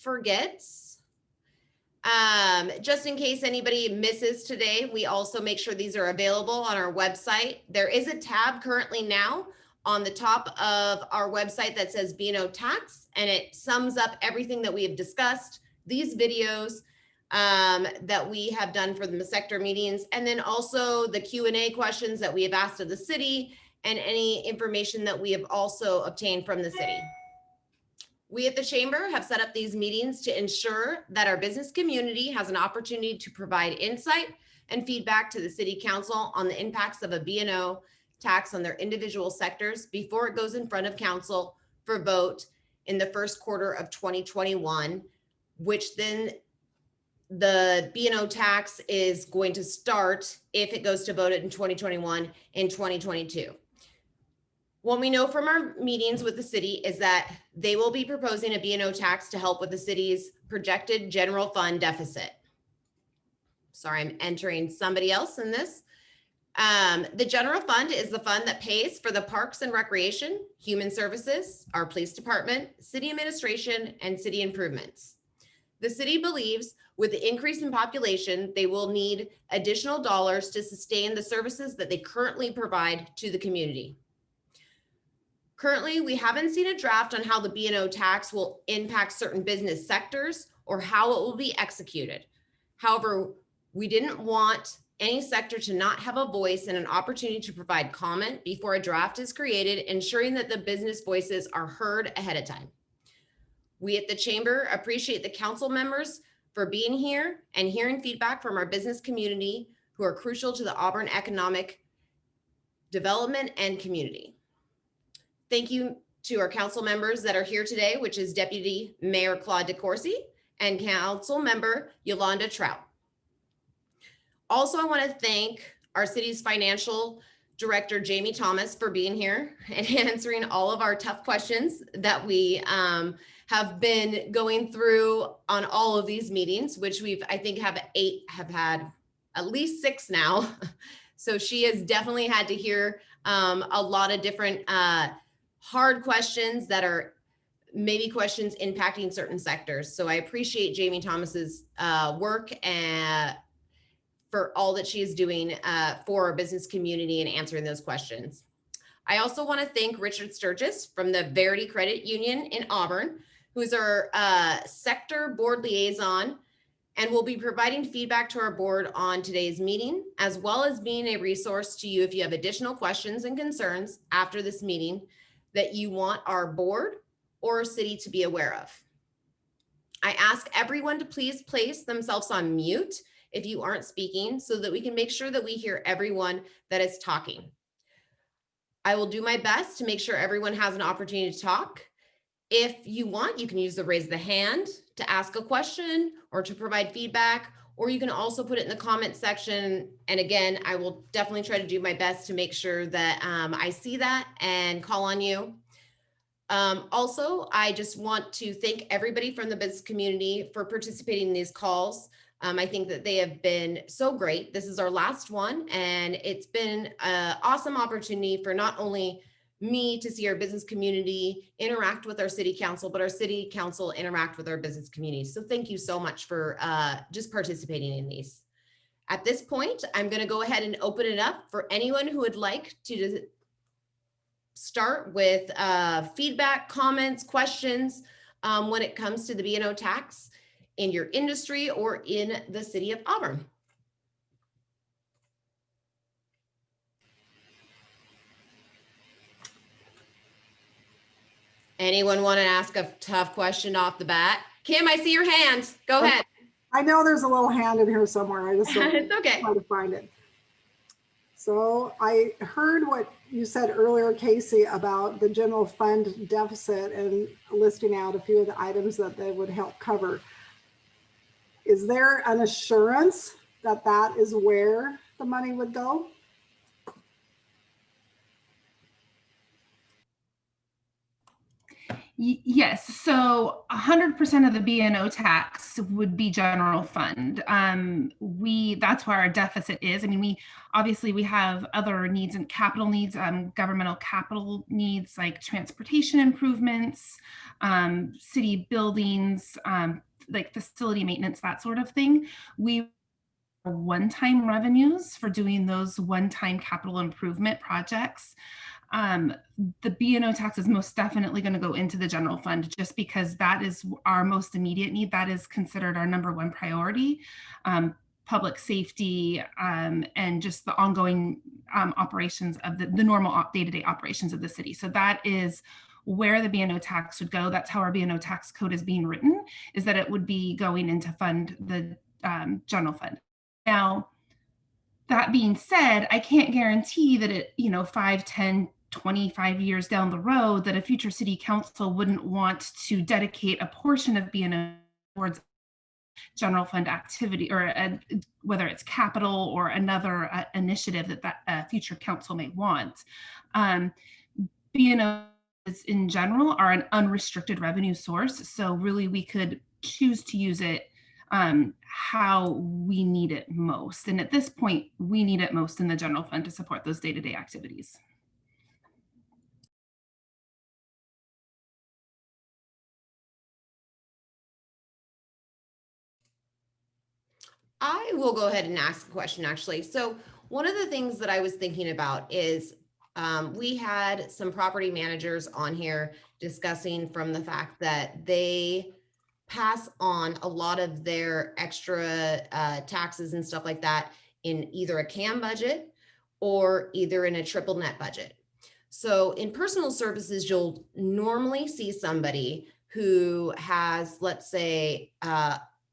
forgets, just in case anybody misses today, we also make sure these are available on our website. There is a tab currently now on the top of our website that says B&O Tax, and it sums up everything that we have discussed, these videos that we have done for the sector meetings, and then also the Q&A questions that we have asked of the city and any information that we have also obtained from the city. We at the Chamber have set up these meetings to ensure that our business community has an opportunity to provide insight and feedback to the City Council on the impacts of a B&O tax on their individual sectors before it goes in front of Council for vote in the first quarter of 2021, which then the B&O tax is going to start, if it goes to vote in 2021, in 2022. What we know from our meetings with the city is that they will be proposing a B&O tax to help with the city's projected general fund deficit. Sorry, I'm entering somebody else in this. The general fund is the fund that pays for the parks and recreation, human services, our police department, city administration, and city improvements. The city believes with the increase in population, they will need additional dollars to sustain the services that they currently provide to the community. Currently, we haven't seen a draft on how the B&O tax will impact certain business sectors or how it will be executed. However, we didn't want any sector to not have a voice and an opportunity to provide comment before a draft is created, ensuring that the business voices are heard ahead of time. We at the Chamber appreciate the council members for being here and hearing feedback from our business community who are crucial to the Auburn economic development and community. Thank you to our council members that are here today, which is Deputy Mayor Claude DeCourcy and Council Member Yolanda Trout. Also, I want to thank our city's financial director, Jamie Thomas, for being here and answering all of our tough questions that we have been going through on all of these meetings, which I think have had at least 6 now. So she has definitely had to hear a lot of different hard questions that are maybe questions impacting certain sectors. So I appreciate Jamie Thomas's work and for all that she is doing for our business community and answering those questions. I also want to thank Richard Sturgis from the Verity Credit Union in Auburn, who is our sector board liaison and will be providing feedback to our board on today's meeting, as well as being a resource to you if you have additional questions and concerns after this meeting that you want our board or city to be aware of. I ask everyone to please place themselves on mute if you aren't speaking so that we can make sure that we hear everyone that is talking. I will do my best to make sure everyone has an opportunity to talk. If you want, you can use the raise the hand to ask a question or to provide feedback, or you can also put it in the comment section. And again, I will definitely try to do my best to make sure that I see that and call on you. Also, I just want to thank everybody from the business community for participating in these calls. I think that they have been so great. This is our last one, and it's been an awesome opportunity for not only me to see our business community interact with our city council, but our city council interact with our business community. So thank you so much for just participating in these. At this point, I'm going to go ahead and open it up for anyone who would like to start with feedback, comments, questions when it comes to the B&O tax in your industry or in the city of Auburn. Anyone want to ask a tough question off the bat? Kim, I see your hand. Go ahead. I know there's a little hand in here somewhere. I just don't it's okay. try to find it. So I heard what you said earlier, Casey, about the general fund deficit and listing out a few of the items that they would help cover. Is there an assurance that that is where the money would go? Yes, so 100% of the B&O tax would be general fund. That's where our deficit is. I mean, we have other needs and capital needs, governmental capital needs like transportation improvements, city buildings, like facility maintenance, that sort of thing. We one-time revenues for doing those one-time capital improvement projects. The B&O tax is most definitely going to go into the general fund just because that is our most immediate need. That is considered our number one priority. Public safety and just the ongoing operations of the normal day-to-day operations of the city. So that is where the B&O tax would go. That's how our B&O tax code is being written, is that it would be going into fund the general fund. Now, that being said, I can't guarantee that it, 5, 10, 25 years down the road that a future city council wouldn't want to dedicate a portion of B&O towards general fund activity, or whether it's capital or another initiative that future council may want. B&O in general are an unrestricted revenue source, so really we could choose to use it how we need it most. And at this point, we need it most in the general fund to support those day-to-day activities. I will go ahead and ask a question actually. So one of the things that I was thinking about is we had some property managers on here discussing from the fact that they pass on a lot of their extra taxes and stuff like that in either a CAM budget or either in a triple net budget. So in personal services, you'll normally see somebody who has, let's say,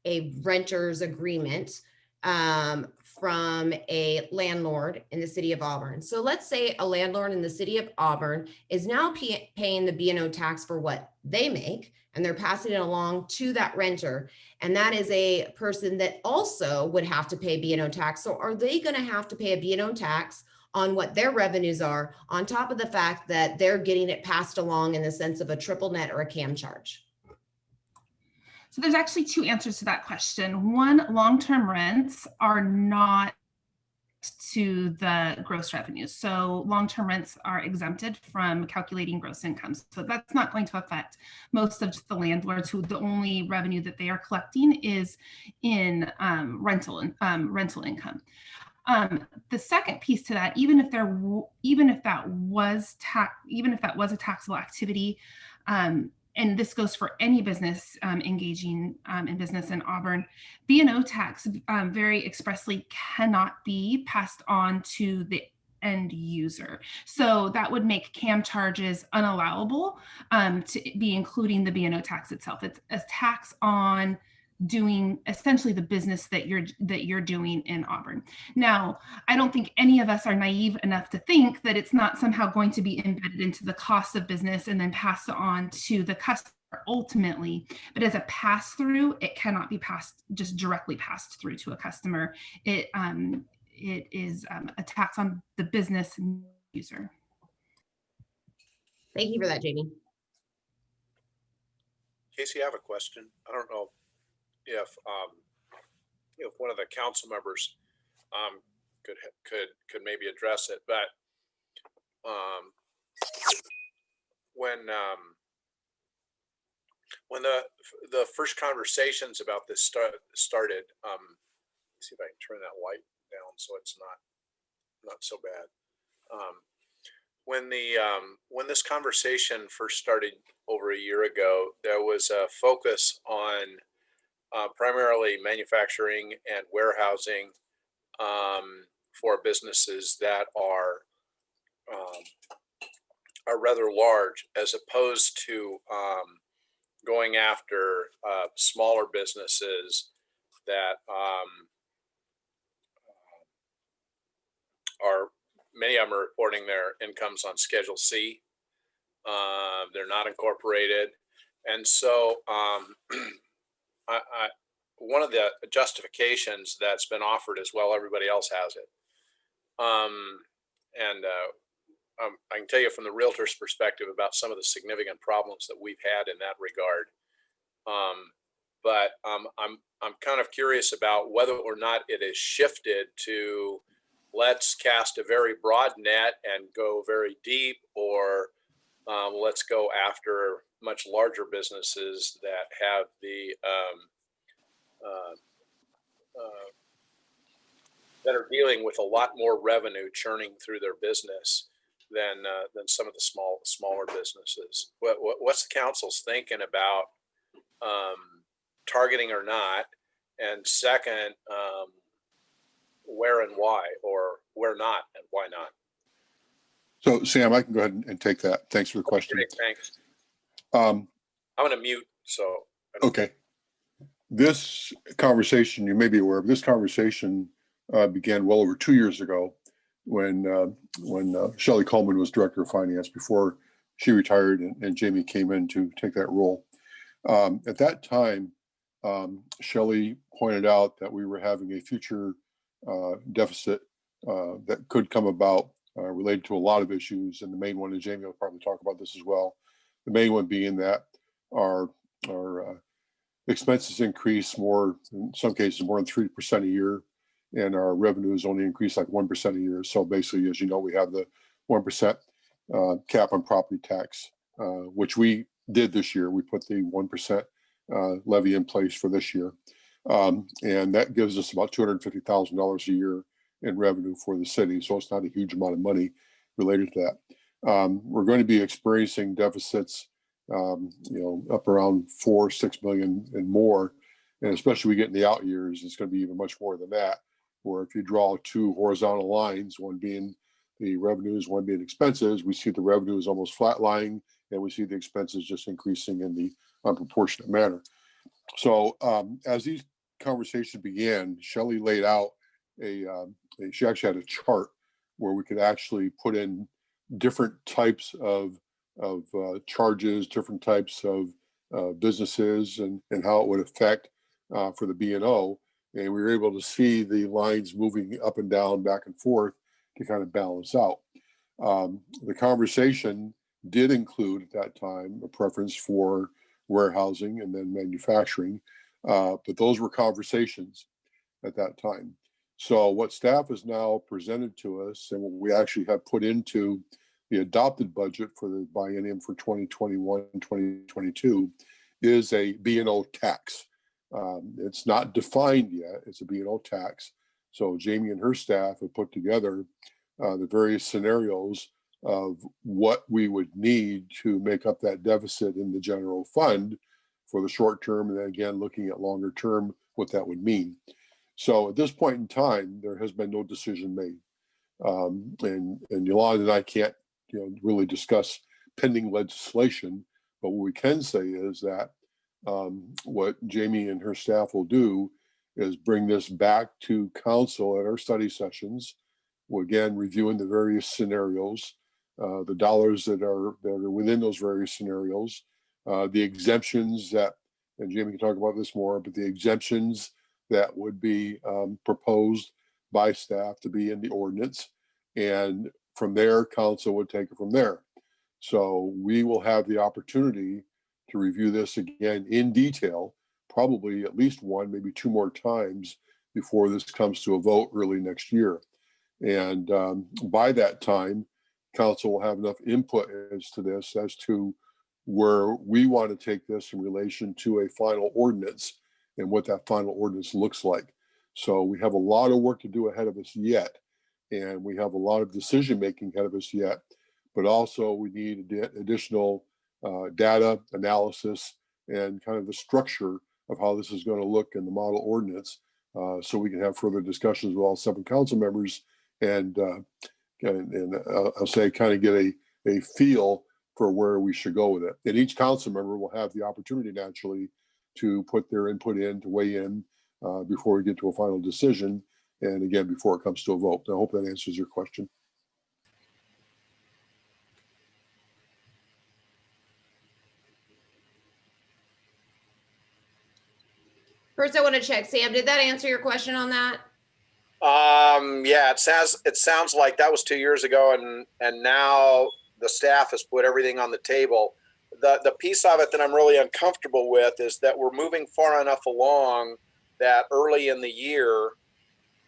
a renter's agreement from a landlord in the city of Auburn. So let's say a landlord in the city of Auburn is now paying the B&O tax for what they make, and they're passing it along to that renter. And that is a person that also would have to pay B&O tax. So are they going to have to pay a B&O tax on what their revenues are, on top of the fact that they're getting it passed along in the sense of a triple net or a CAM charge? So there's actually two answers to that question. One, long-term rents are not to the gross revenues. So long-term rents are exempted from calculating gross incomes. So that's not going to affect most of the landlords who the only revenue that they are collecting is in rental income. The second piece to that, even if that was a taxable activity, and this goes for any business engaging in business in Auburn, B&O tax very expressly cannot be passed on to the end user. So that would make CAM charges unallowable to be including the B&O tax itself. It's a tax on doing essentially the business that you're doing in Auburn. Now, I don't think any of us are naive enough to think that it's not somehow going to be embedded into the cost of business and then passed on to the customer ultimately. But as a pass through, it cannot be just directly passed through to a customer. It is a tax on the business user. Thank you for that, Jamie. Casey, I have a question. I don't know if one of the council members could maybe address it, but when the first conversations about this started, see if I can turn that light down so it's not so bad. When this conversation first started over a year ago, there was a focus on primarily manufacturing and warehousing for businesses that are rather large, as opposed to going after smaller businesses that are, many of them are reporting their incomes on Schedule C. They're not incorporated, and so one of the justifications that's been offered as well, everybody else has it, and I can tell you from the realtor's perspective about some of the significant problems that we've had in that regard. But I'm kind of curious about whether or not it is shifted to let's cast a very broad net and go very deep, or let's go after much larger businesses that have the that are dealing with a lot more revenue churning through their business than some of the smaller businesses. What's the council's thinking about targeting or not? And second, where and why, or where not and why not? So Sam, I can go ahead and take that. Thanks for the question. Great, thanks. Um, I'm going to mute. So okay. This conversation, you may be aware of, this conversation began well over 2 years ago when Shelley Coleman was director of finance before she retired and Jamie came in to take that role. At that time, Shelley pointed out that we were having a future deficit that could come about related to a lot of issues. And the main one, and Jamie will probably talk about this as well, the main one being that our expenses increase more, in some cases, more than 3% a year, and our revenues only increase like 1% a year. So basically, as you know, we have the 1% cap on property tax, which we did this year. We put the 1% levy in place for this year. And that gives us about $250,000 a year in revenue for the city. So it's not a huge amount of money related to that. We're going to be experiencing deficits up around 4-6 million and more. And especially we get in the out years, it's going to be even much more than that. Where if you draw two horizontal lines, one being the revenues, one being expenses, we see the revenues almost flatlining, and we see the expenses just increasing in the unproportionate manner. So as these conversations began, Shelley laid out she actually had a chart where we could actually put in different types of charges, different types of businesses, and how it would affect for the B&O. And we were able to see the lines moving up and down, back and forth to kind of balance out. The conversation did include at that time a preference for warehousing and then manufacturing, but those were conversations at that time. So what staff has now presented to us, and what we actually have put into the adopted budget for the biennium for 2021 and 2022, is a B&O tax. It's not defined yet. It's a B&O tax. So Jamie and her staff have put together the various scenarios of what we would need to make up that deficit in the general fund for the short term, and then again looking at longer term what that would mean. So at this point in time, there has been no decision made, and Yolanda and I can't really discuss pending legislation, but what we can say is that what Jamie and her staff will do is bring this back to council at our study sessions. We'll again reviewing the various scenarios, the dollars that are within those various scenarios, the exemptions that, and Jamie can talk about this more, but the exemptions that would be proposed by staff to be in the ordinance, and from there, council would take it from there. So we will have the opportunity to review this again in detail, probably at least one, maybe two more times before this comes to a vote early next year. And by that time, council will have enough input as to this, as to where we want to take this in relation to a final ordinance and what that final ordinance looks like. So we have a lot of work to do ahead of us yet. And we have a lot of decision making ahead of us yet, but also we need additional data analysis and kind of the structure of how this is going to look in the model ordinance, so we can have further discussions with all 7 council members and I'll say kind of get a feel for where we should go with it. And each council member will have the opportunity naturally to put their input in, to weigh in before we get to a final decision. And again, before it comes to a vote. I hope that answers your question. First, I want to check, Sam, did that answer your question on that? Yeah, it sounds like that was 2 years ago, and now the staff has put everything on the table. The piece of it that I'm really uncomfortable with is that we're moving far enough along that early in the year,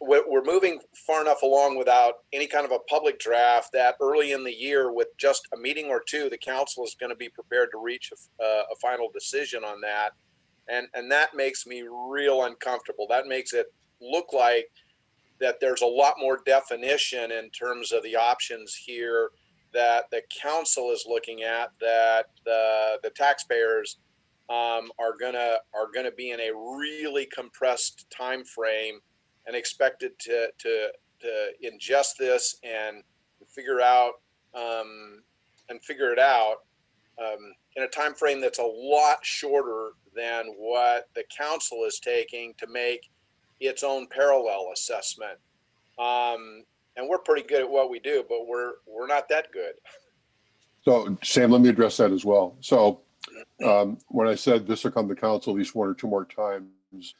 we're moving far enough along without any kind of a public draft that early in the year, with just a meeting or two, the council is going to be prepared to reach a final decision on that. And that makes me real uncomfortable. That makes it look like that there's a lot more definition in terms of the options here that the council is looking at, that the taxpayers are gonna be in a really compressed time frame and expected to ingest this and figure out figure it out in a time frame that's a lot shorter than what the council is taking to make its own parallel assessment. And we're pretty good at what we do, but we're not that good. So Sam, let me address that as well. So when I said this will come to council at least one or two more times,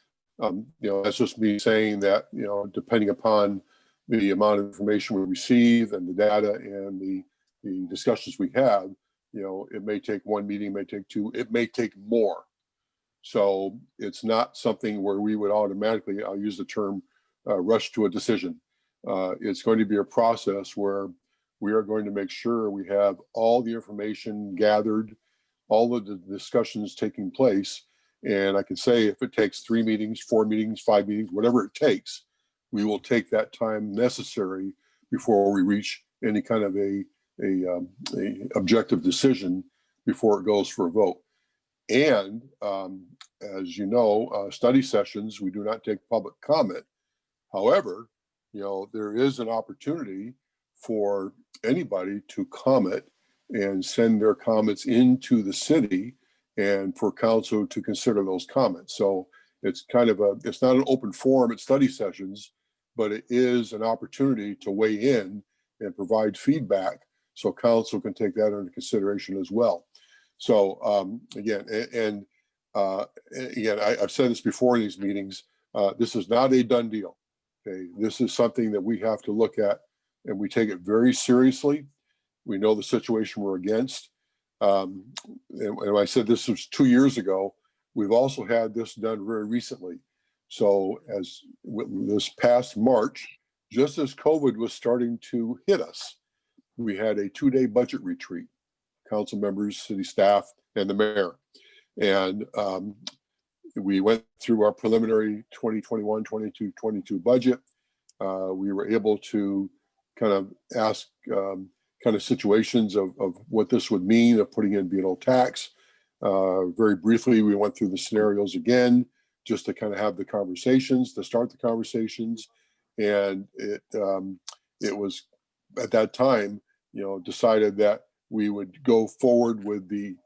that's just me saying that, depending upon the amount of information we receive and the data and the discussions we have, it may take one meeting, it may take two, it may take more. So it's not something where we would automatically, I'll use the term, rush to a decision. It's going to be a process where we are going to make sure we have all the information gathered, all of the discussions taking place. And I can say if it takes 3 meetings, 4 meetings, 5 meetings, whatever it takes, we will take that time necessary before we reach any kind of a objective decision before it goes for a vote. And as you know, study sessions, we do not take public comment. However, there is an opportunity for anybody to comment and send their comments into the city and for council to consider those comments. So it's kind of it's not an open forum at study sessions, but it is an opportunity to weigh in and provide feedback so council can take that into consideration as well. So again, I've said this before in these meetings, this is not a done deal. Okay, this is something that we have to look at, and we take it very seriously. We know the situation we're against. And I said this was 2 years ago. We've also had this done very recently. So as this past March, just as COVID was starting to hit us, we had a 2-day budget retreat, council members, city staff, and the mayor. And we went through our preliminary 2021, 22, 22 budget. We were able to kind of ask kind of situations of what this would mean of putting in B&O Tax. Very briefly, we went through the scenarios again, just to kind of have the conversations, to start the conversations. And it was at that time, decided that we would go forward with the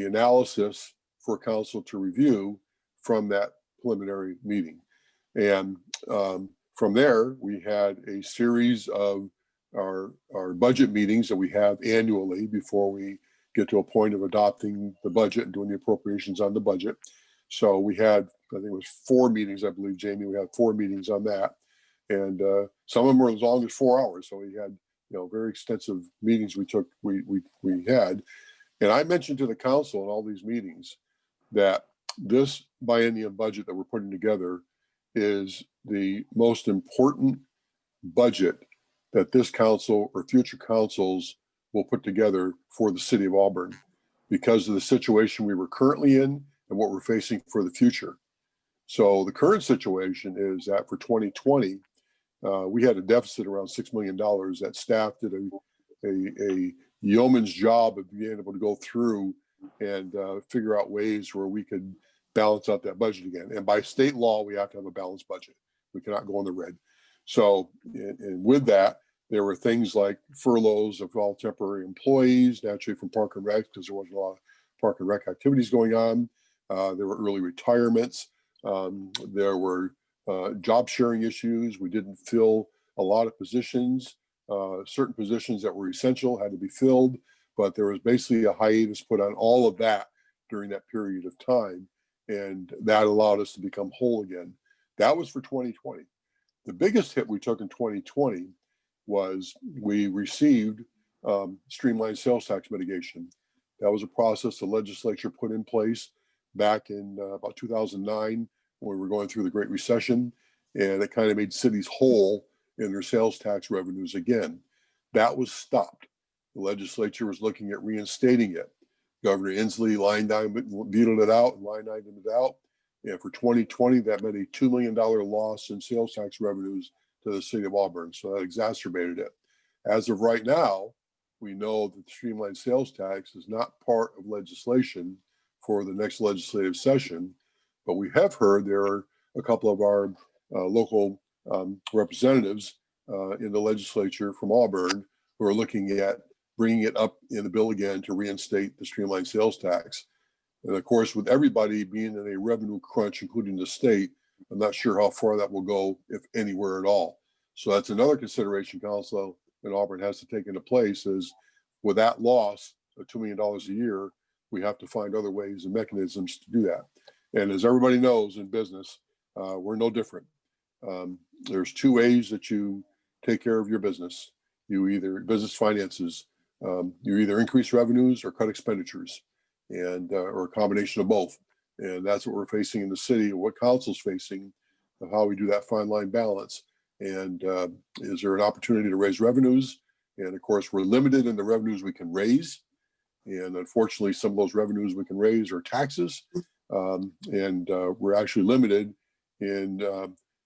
analysis for council to review from that preliminary meeting. And from there, we had a series of our budget meetings that we have annually before we get to a point of adopting the budget and doing the appropriations on the budget. So we had, I think it was 4 meetings, I believe, Jamie, we had 4 meetings on that. And some of them were as long as 4 hours. So we had, very extensive meetings we had. And I mentioned to the council in all these meetings that this biennium budget that we're putting together is the most important budget that this council or future councils will put together for the city of Auburn because of the situation we were currently in and what we're facing for the future. So the current situation is that for 2020, we had a deficit around $6 million that staff did a yeoman's job of being able to go through and figure out ways where we could balance out that budget again. And by state law, we have to have a balanced budget. We cannot go in the red. So, and with that, there were things like furloughs of all temporary employees, naturally from Park and Rec, because there wasn't a lot of Park and Rec activities going on. There were early retirements. There were job sharing issues. We didn't fill a lot of positions. Certain positions that were essential had to be filled, but there was basically a hiatus put on all of that during that period of time. And that allowed us to become whole again. That was for 2020. The biggest hit we took in 2020 was we received streamlined sales tax mitigation. That was a process the legislature put in place back in about 2009 when we were going through the Great Recession, and it kind of made cities whole in their sales tax revenues again. That was stopped. The legislature was looking at reinstating it. Governor Inslee vetoed it out and line itemized it out. And for 2020, that meant a $2 million loss in sales tax revenues to the city of Auburn. So that exacerbated it. As of right now, we know that the streamlined sales tax is not part of legislation for the next legislative session, but we have heard there are a couple of our local representatives in the legislature from Auburn who are looking at bringing it up in the bill again to reinstate the streamlined sales tax. And of course, with everybody being in a revenue crunch, including the state, I'm not sure how far that will go, if anywhere at all. So that's another consideration council in Auburn has to take into place is with that loss of $2 million a year, we have to find other ways and mechanisms to do that. And as everybody knows in business, we're no different. There's two ways that you take care of your business. Business finances, you either increase revenues or cut expenditures, and or a combination of both. And that's what we're facing in the city, and what council's facing, of how we do that fine line balance. And is there an opportunity to raise revenues? And of course, we're limited in the revenues we can raise. And unfortunately, some of those revenues we can raise are taxes. And we're actually limited in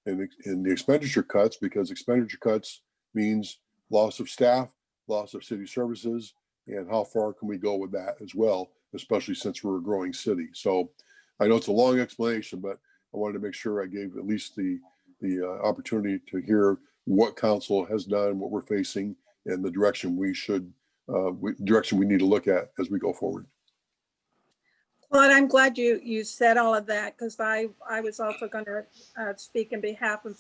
the expenditure cuts, because expenditure cuts means loss of staff, loss of city services, and how far can we go with that as well, especially since we're a growing city. So I know it's a long explanation, but I wanted to make sure I gave at least the opportunity to hear what council has done, what we're facing, and the direction we need to look at as we go forward. Claude, I'm glad you said all of that, because I was also going to speak in behalf of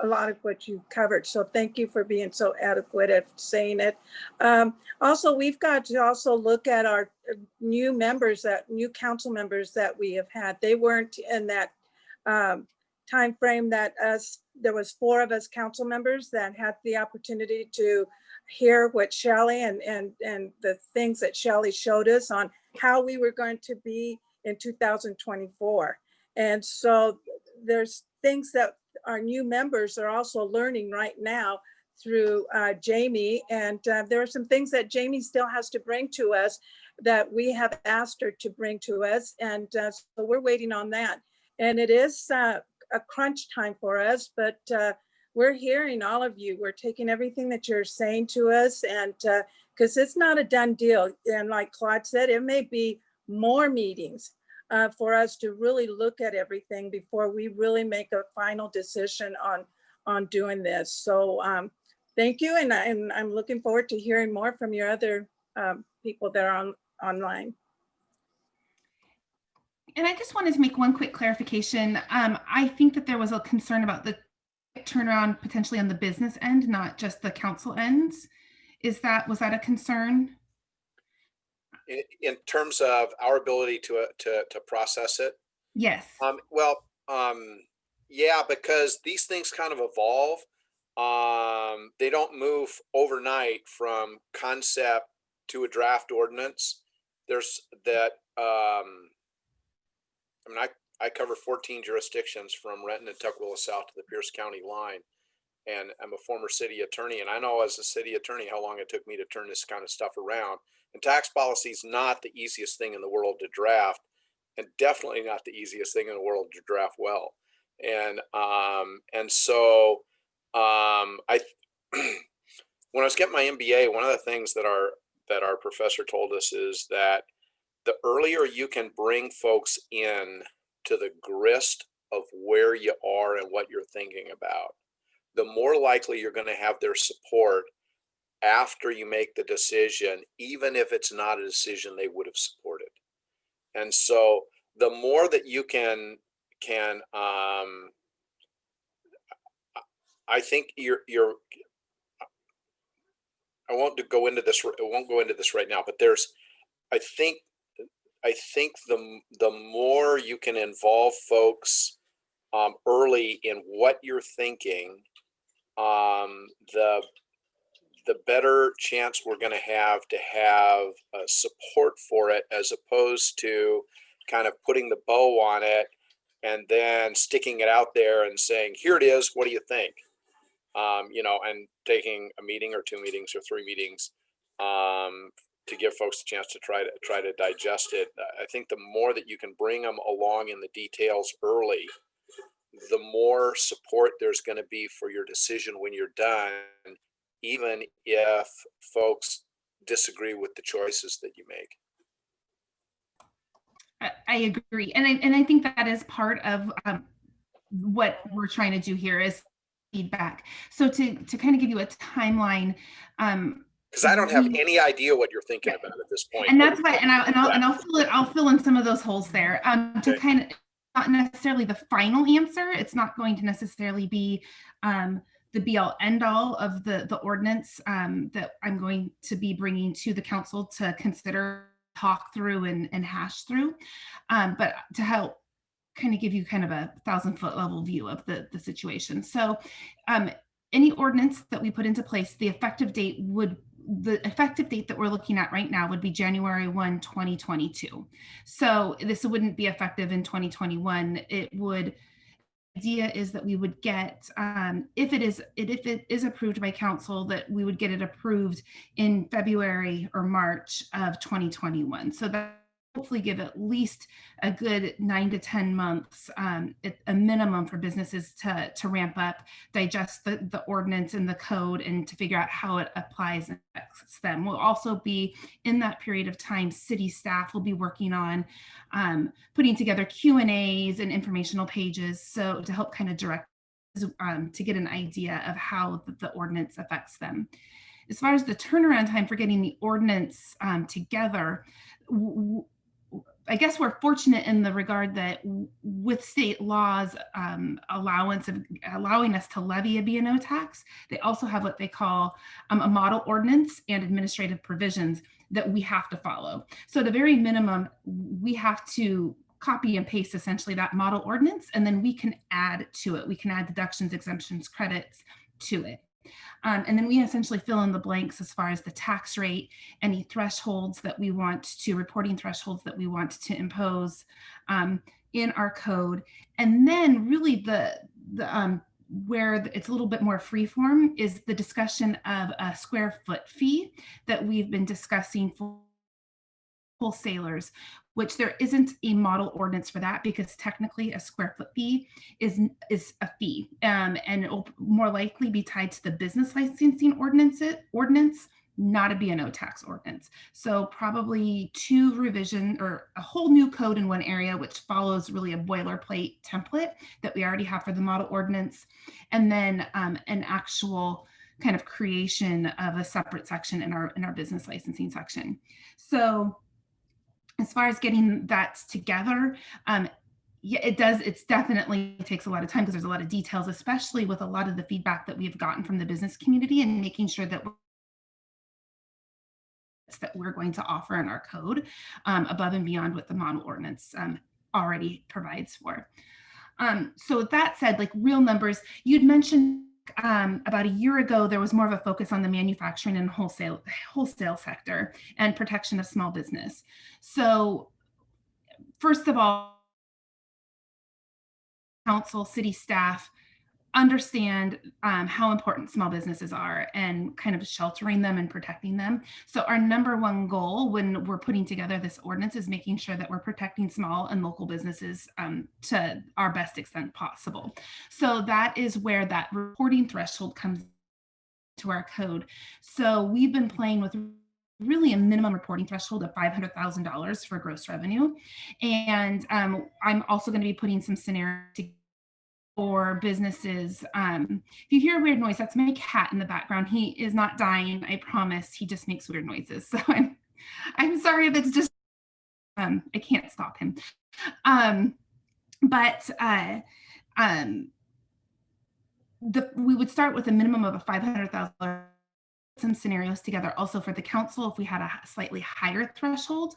a lot of what you covered. So thank you for being so adequate at saying it. Also, we've got to also look at our new council members that we have had. They weren't in that time frame that there was 4 of us council members that had the opportunity to hear what Shelley and the things that Shelley showed us on how we were going to be in 2024. And so there's things that our new members are also learning right now through Jamie. And there are some things that Jamie still has to bring to us that we have asked her to bring to us. And so we're waiting on that. And it is a crunch time for us, but we're hearing all of you. We're taking everything that you're saying to us, and because it's not a done deal. And like Claude said, it may be more meetings for us to really look at everything before we really make a final decision on doing this. So thank you. And I'm looking forward to hearing more from your other people that are online. And I just wanted to make one quick clarification. I think that there was a concern about the turnaround potentially on the business end, not just the council ends. Was that a concern? In terms of our ability to process it? Yes. Yeah, because these things kind of evolve. They don't move overnight from concept to a draft ordinance. There's that. I cover 14 jurisdictions from Renton and Tukwila South to the Pierce County line. And I'm a former city attorney, and I know as a city attorney how long it took me to turn this kind of stuff around. And tax policy is not the easiest thing in the world to draft, and definitely not the easiest thing in the world to draft well. And so when I was getting my MBA, one of the things that our professor told us is that the earlier you can bring folks in to the grist of where you are and what you're thinking about, the more likely you're going to have their support after you make the decision, even if it's not a decision they would have supported. And so the more that you can I think I won't go into this right now, but I think the more you can involve folks early in what you're thinking, the better chance we're going to have support for it, as opposed to kind of putting the bow on it and then sticking it out there and saying, here it is, what do you think? And taking a meeting or 2 meetings or 3 meetings to give folks a chance to try to digest it. I think the more that you can bring them along in the details early, the more support there's going to be for your decision when you're done, even if folks disagree with the choices that you make. I agree. And I think that is part of what we're trying to do here is feedback. So to kind of give you a timeline, because I don't have any idea what you're thinking about at this point. And that's why, I'll fill in some of those holes there to kind of, not necessarily the final answer. It's not going to necessarily be the be all end all of the ordinance that I'm going to be bringing to the council to consider, talk through and hash through, but to help kind of give you kind of a 1,000-foot level view of the situation. So any ordinance that we put into place, the effective date that we're looking at right now would be January 1, 2022. So this wouldn't be effective in 2021. Idea is that we would get, if it is approved by council, that we would get it approved in February or March of 2021. So that hopefully give at least a good 9 to 10 months, a minimum, for businesses to ramp up, digest the ordinance and the code, and to figure out how it applies and affects them. We'll also be, in that period of time, city staff will be working on putting together Q&As and informational pages, so to help kind of direct to get an idea of how the ordinance affects them. As far as the turnaround time for getting the ordinance together, I guess we're fortunate in the regard that with state laws allowing us to levy a B&O tax, they also have what they call a model ordinance and administrative provisions that we have to follow. So at a very minimum, we have to copy and paste essentially that model ordinance, and then we can add to it. We can add deductions, exemptions, credits to it. And then we essentially fill in the blanks as far as the tax rate, any thresholds that we want to, reporting thresholds that we want to impose in our code. And then really the where it's a little bit more freeform is the discussion of a square foot fee that we've been discussing for wholesalers, which there isn't a model ordinance for that, because technically a square foot fee is a fee, and it will more likely be tied to the business licensing ordinance, not a B&O tax ordinance. So probably 2 revision or a whole new code in one area, which follows really a boilerplate template that we already have for the model ordinance, and then an actual kind of creation of a separate section in our business licensing section. So as far as getting that together, yeah, it's definitely takes a lot of time, because there's a lot of details, especially with a lot of the feedback that we've gotten from the business community, and making sure that we're going to offer in our code above and beyond what the model ordinance already provides for. So with that said, like real numbers, you'd mentioned about a year ago, there was more of a focus on the manufacturing and wholesale sector and protection of small business. So first of all, council, city staff understand how important small businesses are, and kind of sheltering them and protecting them. So our number one goal when we're putting together this ordinance is making sure that we're protecting small and local businesses to our best extent possible. So that is where that reporting threshold comes to our code. So we've been playing with really a minimum reporting threshold of $500,000 for gross revenue. And I'm also going to be putting some scenarios for businesses. If you hear a weird noise, that's my cat in the background. He is not dying, I promise. He just makes weird noises. So I'm sorry if it's just, I can't stop him. We would start with a minimum of a $500,000, some scenarios together also for the council if we had a slightly higher threshold.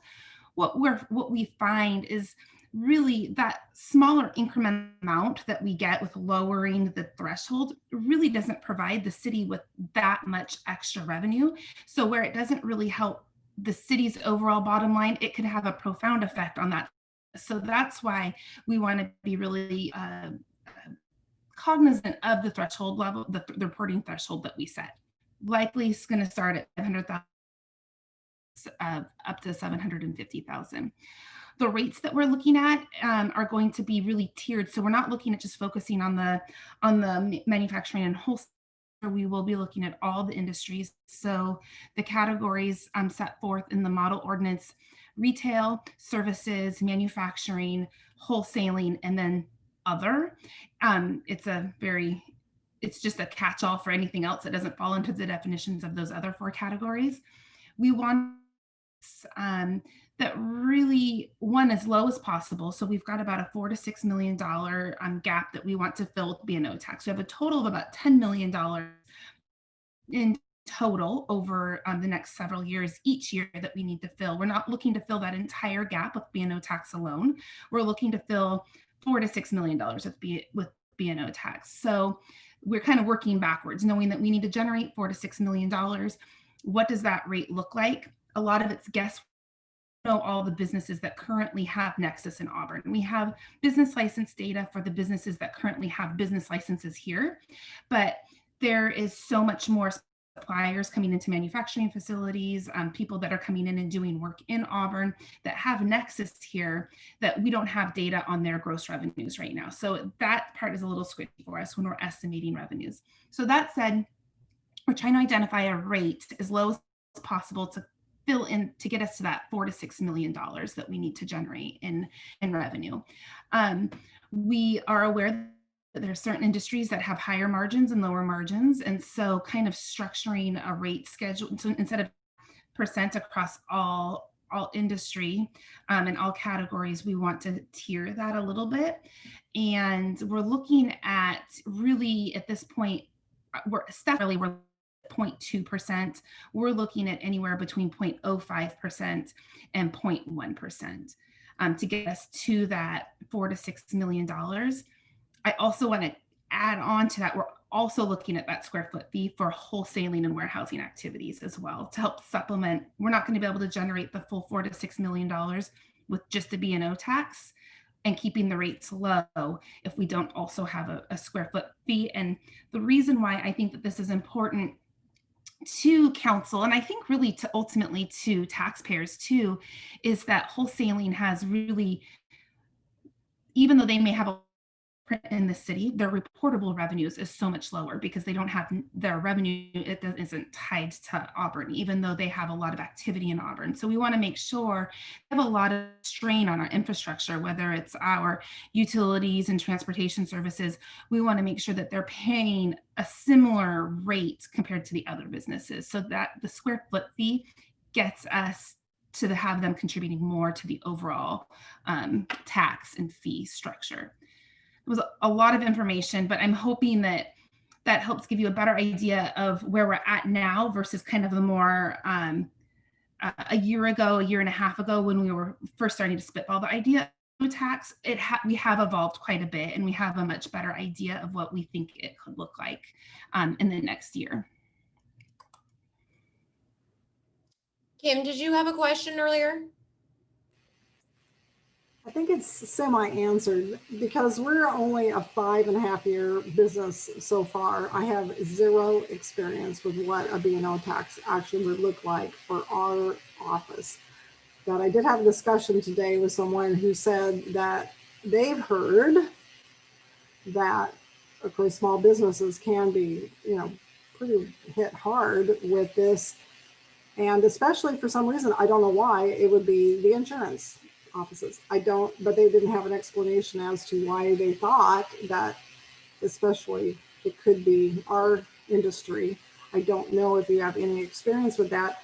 What we find is really that smaller increment amount that we get with lowering the threshold really doesn't provide the city with that much extra revenue. So where it doesn't really help the city's overall bottom line, it could have a profound effect on that. So that's why we want to be really cognizant of the threshold level, the reporting threshold that we set. Likely it's going to start at 500,000 up to 750,000. The rates that we're looking at are going to be really tiered. So we're not looking at just focusing on the manufacturing and wholesale. We will be looking at all the industries. So the categories set forth in the model ordinance: retail, services, manufacturing, wholesaling, and then other. It's just a catch-all for anything else that doesn't fall into the definitions of those other 4 categories. We want that really one as low as possible. So we've got about a $4 to $6 million gap that we want to fill with B&O tax. We have a total of about $10 million in total over the next several years, each year, that we need to fill. We're not looking to fill that entire gap with B&O tax alone. We're looking to fill $4 to $6 million with B&O tax. So we're kind of working backwards, knowing that we need to generate $4 to $6 million. What does that rate look like? A lot of it's guess. Know all the businesses that currently have Nexus in Auburn. We have business license data for the businesses that currently have business licenses here, but there is so much more suppliers coming into manufacturing facilities, people that are coming in and doing work in Auburn that have Nexus here, that we don't have data on their gross revenues right now. So that part is a little squishy for us when we're estimating revenues. So that said, we're trying to identify a rate as low as possible to fill in to get us to that $4 to $6 million that we need to generate in revenue. We are aware that there are certain industries that have higher margins and lower margins. And so kind of structuring a rate schedule, so instead of percent across all industry and all categories, we want to tier that a little bit. And we're looking at really at this point, we're 0.2%. We're looking at anywhere between 0.05% and 0.1% to get us to that $4 to $6 million. I also want to add on to that, we're also looking at that square foot fee for wholesaling and warehousing activities as well to help supplement. We're not going to be able to generate the full $4 to $6 million with just the B&O tax and keeping the rates low if we don't also have a square foot fee. And the reason why I think that this is important to council, and I think really to ultimately to taxpayers too, is that wholesaling has really, even though they may have a print in the city, their reportable revenues is so much lower because they don't have their revenue, it isn't tied to Auburn, even though they have a lot of activity in Auburn. So we want to make sure we have a lot of strain on our infrastructure, whether it's our utilities and transportation services. We want to make sure that they're paying a similar rate compared to the other businesses, so that the square foot fee gets us to have them contributing more to the overall tax and fee structure. It was a lot of information, but I'm hoping that that helps give you a better idea of where we're at now versus kind of the more a year and a half ago when we were first starting to spitball the idea of tax. We have evolved quite a bit, and we have a much better idea of what we think it could look like in the next year. Kim, did you have a question earlier? I think it's semi-answered because we're only a 5.5 year business so far. I have zero experience with what a B&O tax actually would look like for our office. But I did have a discussion today with someone who said that they've heard that, of course, small businesses can be, pretty hit hard with this. And especially for some reason, I don't know why, it would be the insurance offices. But they didn't have an explanation as to why they thought that, especially it could be our industry. I don't know if you have any experience with that.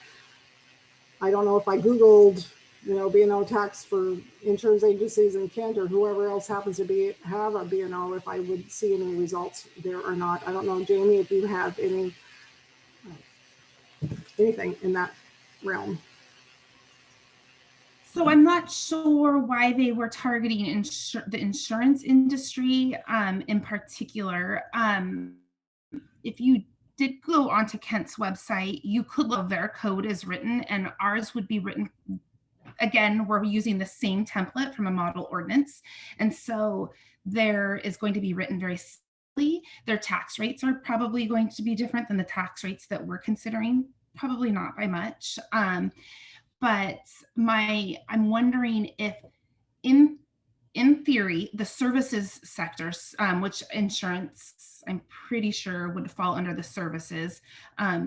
I don't know if I Googled, B&O tax for insurance agencies in Kent or whoever else happens to have a B&O, if I would see any results there or not. I don't know, Jamie, if you have anything in that realm. So I'm not sure why they were targeting the insurance industry in particular. If you did go onto Kent's website, you could look their code is written, and ours would be written. Again, we're using the same template from a model ordinance. And so there is going to be written very simply. Their tax rates are probably going to be different than the tax rates that we're considering, probably not by much. But I'm wondering if in theory, the services sectors, which insurance, I'm pretty sure would fall under the services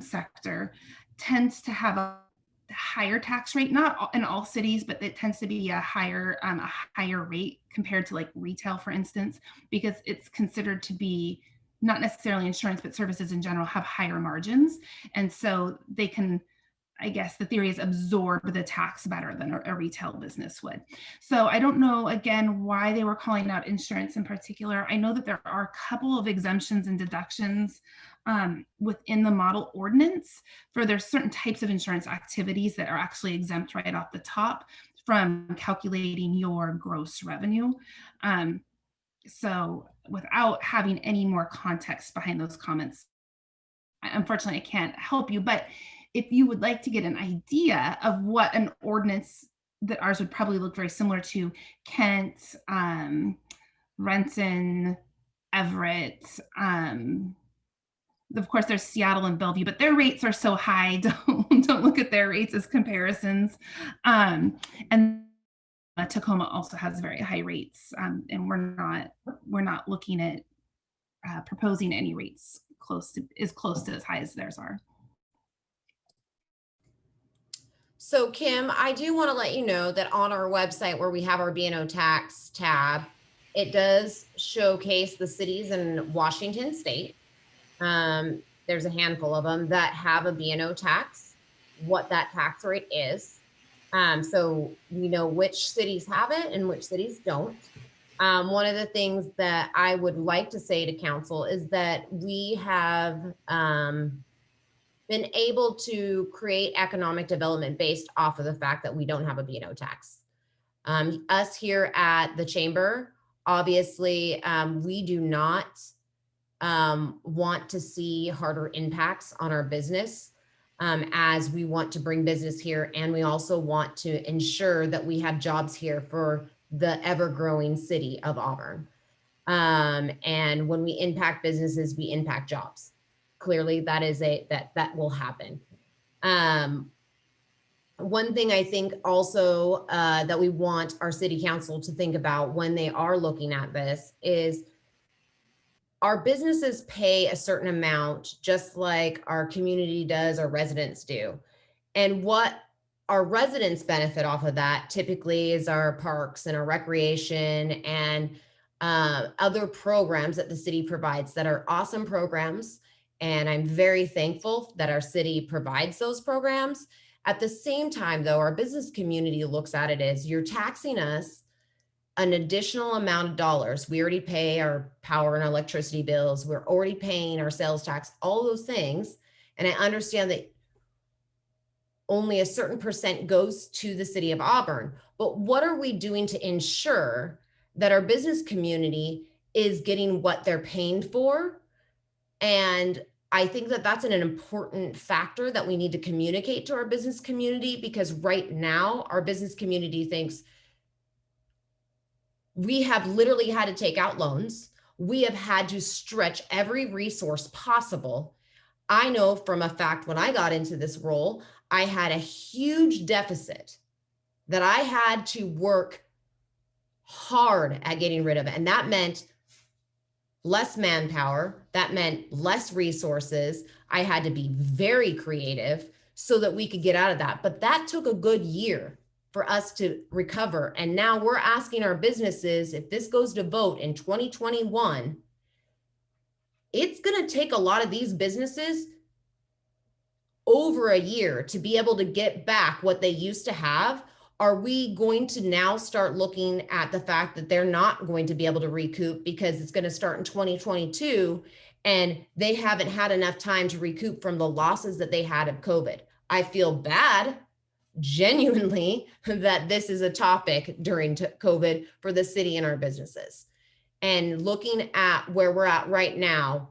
sector, tends to have a higher tax rate, not in all cities, but it tends to be a higher rate compared to like retail, for instance, because it's considered to be not necessarily insurance, but services in general have higher margins. And so they can, I guess the theory is, absorb the tax better than a retail business would. So I don't know, again, why they were calling out insurance in particular. I know that there are a couple of exemptions and deductions within the model ordinance for there's certain types of insurance activities that are actually exempt right off the top from calculating your gross revenue. So without having any more context behind those comments, unfortunately, I can't help you. But if you would like to get an idea of what an ordinance that ours would probably look very similar to Kent, Renton, Everett, of course, there's Seattle and Bellevue, but their rates are so high. Don't look at their rates as comparisons. And Tacoma also has very high rates, and we're not looking at proposing any rates close to as high as theirs are. So Kim, I do want to let you know that on our website where we have our B&O Tax tab, it does showcase the cities in Washington State. There's a handful of them that have a B&O tax, what that tax rate is. So we know which cities have it and which cities don't. One of the things that I would like to say to council is that we have been able to create economic development based off of the fact that we don't have a B&O tax. Us here at the chamber, obviously, we do not want to see harder impacts on our business, as we want to bring business here, and we also want to ensure that we have jobs here for the ever-growing city of Auburn. And when we impact businesses, we impact jobs. Clearly, that is that will happen. One thing I think also that we want our city council to think about when they are looking at this is our businesses pay a certain amount, just like our community does, our residents do. And what our residents benefit off of that typically is our parks and our recreation and other programs that the city provides that are awesome programs. And I'm very thankful that our city provides those programs. At the same time, though, our business community looks at it as you're taxing us an additional amount of dollars. We already pay our power and electricity bills. We're already paying our sales tax, all those things. And I understand that only a certain percent goes to the city of Auburn. But what are we doing to ensure that our business community is getting what they're paying for? And I think that that's an important factor that we need to communicate to our business community, because right now our business community thinks we have literally had to take out loans. We have had to stretch every resource possible. I know from a fact, when I got into this role, I had a huge deficit that I had to work hard at getting rid of. And that meant less manpower. That meant less resources. I had to be very creative so that we could get out of that. But that took a good year for us to recover. And now we're asking our businesses, if this goes to vote in 2021, it's going to take a lot of these businesses over a year to be able to get back what they used to have. Are we going to now start looking at the fact that they're not going to be able to recoup because it's going to start in 2022 and they haven't had enough time to recoup from the losses that they had of COVID? I feel bad genuinely that this is a topic during COVID for the city and our businesses. And looking at where we're at right now,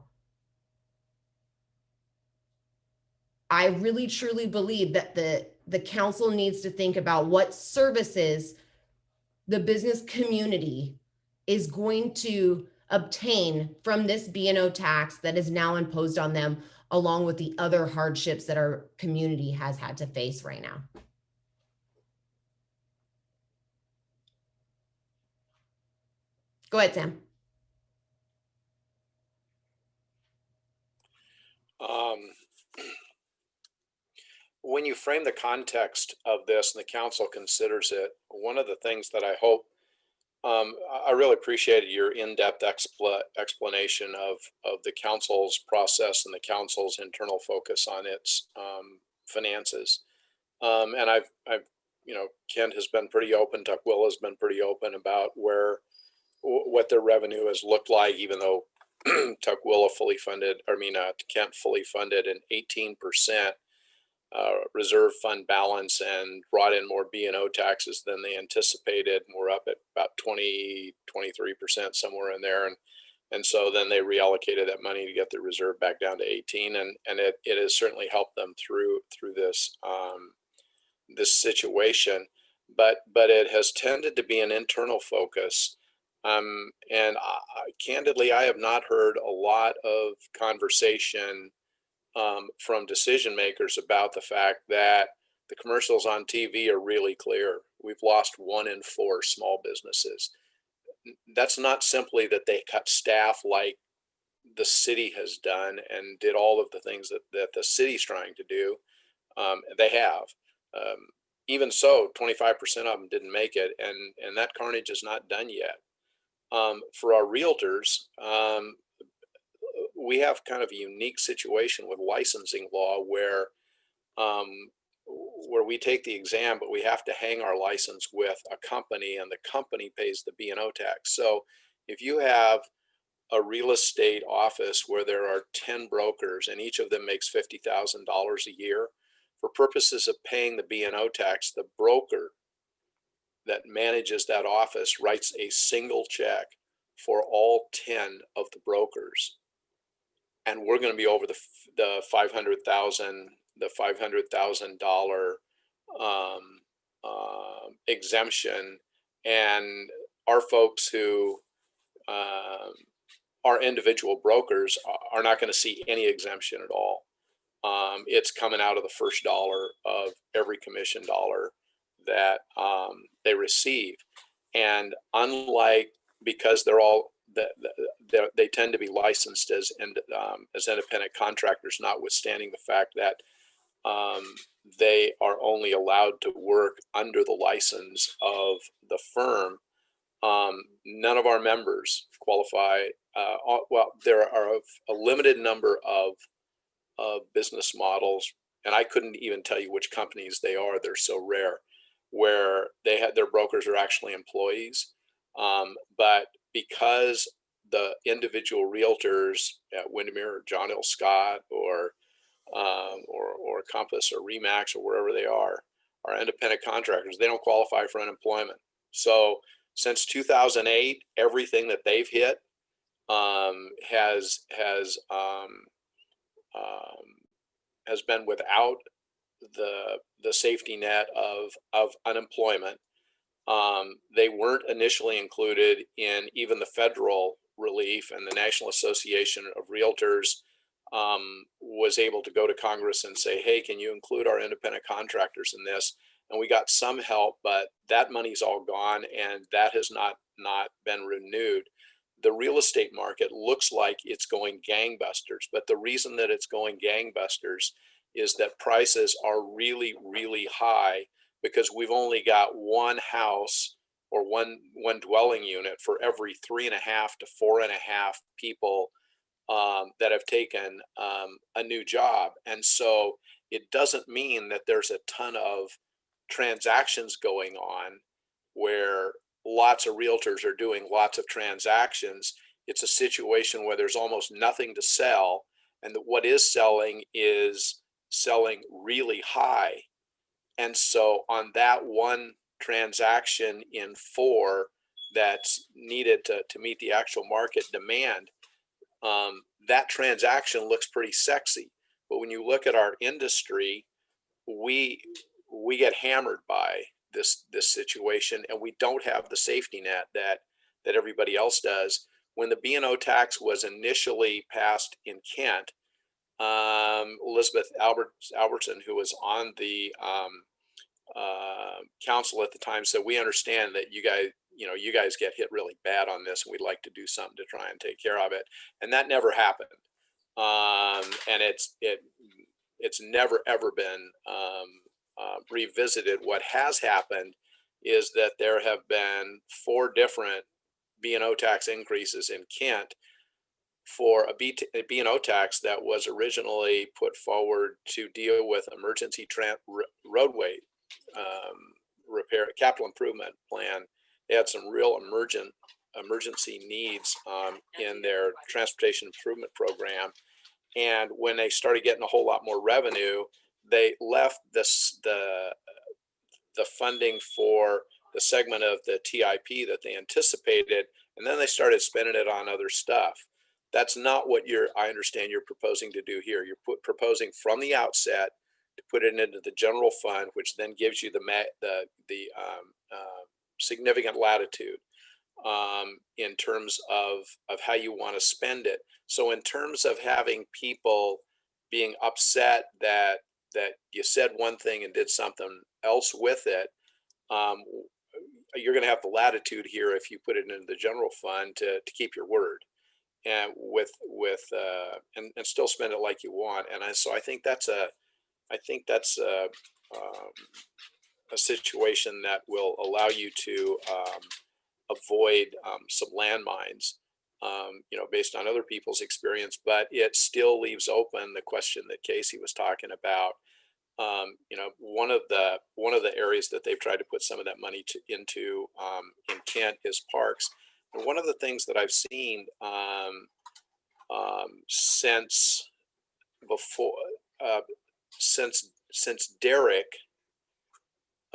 I really truly believe that the council needs to think about what services the business community is going to obtain from this B&O tax that is now imposed on them, along with the other hardships that our community has had to face right now. Go ahead, Sam. When you frame the context of this and the council considers it, one of the things that I hope, I really appreciated your in-depth explanation of the council's process and the council's internal focus on its finances. And I've, Kent has been pretty open, Tuckwell has been pretty open about what their revenue has looked like, even though Tuckwell fully funded, Kent fully funded an 18% reserve fund balance and brought in more B&O taxes than they anticipated. And we're up at about 23% somewhere in there. And so then they reallocated that money to get the reserve back down to 18. And it has certainly helped them through this, this situation, but it has tended to be an internal focus. Candidly, I have not heard a lot of conversation from decision makers about the fact that the commercials on TV are really clear. We've lost 1 in 4 small businesses. That's not simply that they cut staff like the city has done and did all of the things that the city's trying to do. They have. Even so, 25% of them didn't make it, and that carnage is not done yet. For our realtors, we have kind of a unique situation with licensing law where we take the exam, but we have to hang our license with a company, and the company pays the B&O tax. So if you have a real estate office where there are 10 brokers and each of them makes $50,000 a year, for purposes of paying the B&O tax, the broker that manages that office writes a single check for all 10 of the brokers. And we're going to be over the $500,000 exemption, and our folks who are individual brokers are not going to see any exemption at all. It's coming out of the first dollar of every commission dollar that they receive. And unlike, because they're all, they tend to be licensed as independent contractors, notwithstanding the fact that they are only allowed to work under the license of the firm. None of our members qualify. Well, there are a limited number of business models, and I couldn't even tell you which companies they are. They're so rare, where their brokers are actually employees. But because the individual realtors at Windermere or John L. Scott or Compass or Remax or wherever they are independent contractors, they don't qualify for unemployment. So since 2008, everything that they've hit has been without the safety net of unemployment. They weren't initially included in even the federal relief, and the National Association of Realtors was able to go to Congress and say, hey, can you include our independent contractors in this? And we got some help, but that money's all gone, and that has not been renewed. The real estate market looks like it's going gangbusters, but the reason that it's going gangbusters is that prices are really, really high, because we've only got one house or one dwelling unit for every 3.5 to 4.5 people that have taken a new job. And so it doesn't mean that there's a ton of transactions going on where lots of realtors are doing lots of transactions. It's a situation where there's almost nothing to sell, and what is selling really high. And so on that one transaction in 4 that's needed to meet the actual market demand, that transaction looks pretty sexy. But when you look at our industry, we get hammered by this situation, and we don't have the safety net that everybody else does. When the B&O tax was initially passed in Kent, Elizabeth Albertson, who was on the council at the time, said, we understand that you guys get hit really bad on this, and we'd like to do something to try and take care of it. And that never happened. And it's never ever been revisited. What has happened is that there have been 4 different B&O tax increases in Kent for a B&O tax that was originally put forward to deal with emergency roadway repair, capital improvement plan. They had some real emergency needs in their transportation improvement program. And when they started getting a whole lot more revenue, they left the funding for the segment of the TIP that they anticipated, and then they started spending it on other stuff. That's not what I understand you're proposing to do here. You're proposing from the outset to put it into the general fund, which then gives you the significant latitude in terms of how you want to spend it. So in terms of having people being upset that you said one thing and did something else with it, you're going to have the latitude here if you put it into the general fund to keep your word and and still spend it like you want. And so I think that's a situation that will allow you to avoid some landmines, based on other people's experience. But it still leaves open the question that Casey was talking about. One of the areas that they've tried to put some of that money into in Kent is parks. And one of the things that I've seen since Derek